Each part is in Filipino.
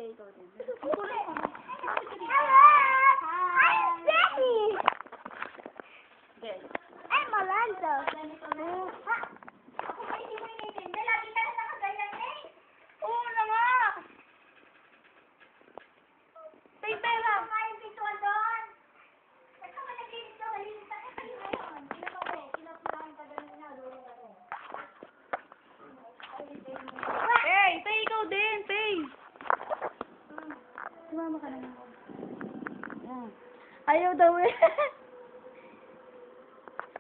Bebe, ikaw din. Ay, Jenny! Yes. Ay, Malanta. Ako ba hindi mo inintindi? Lagi ka na nakaganyan eh. Oo na nga. Bebe lang. Ano nga yung pintuan doon? Ba't ka ba naglinis ka? Malinis na ka kayo ngayon. Sino pa ba eh? Sino pa lang ka ganun na? Doon ka rin. Hey, Tay, ikaw din, Tay. Sumama ka na nga. Ayaw daw eh.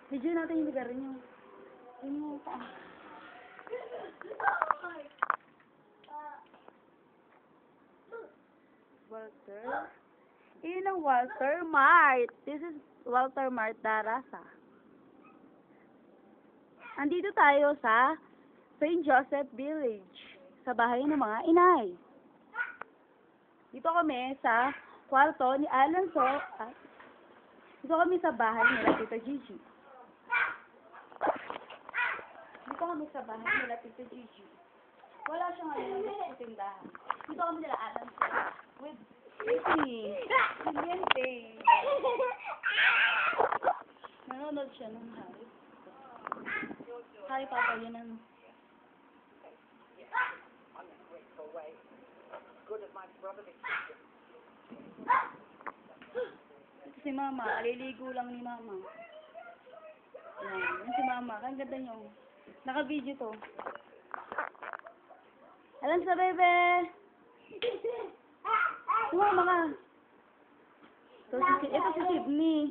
Video natin yung lugar niyo. Yung paa. Walter? Yun ang Walter Mart. This is Walter Mart Darasa. Andito tayo sa St. Joseph Village. Sa bahay ng mga inay. Dito kami sa kwarto ni Alonso. Dito kami sa bahay nila Tita Gigi. Dito kami sa bahay nila Tita Gigi. Wala siya ngayon sa tindahan. Dito kami nila Alonso. With Gigi. Siliente. Nanonood siya ng Harry. Harry Papa yun ang... Ito si Mama, aliligo lang ni Mama. Yan, yan si Mama. Ang ganda niyo. Naka-video to. Alam sa bebe. Mama ka. Ito si Sydney.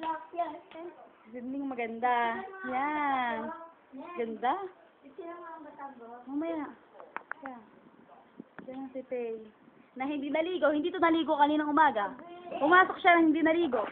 Sydney maganda. Yan. Ganda. Mamaya. Yan. Yan si Tay. Na hindi naligo. Hindi to naligo kaninang umaga. Pumasok siya na hindi naligo.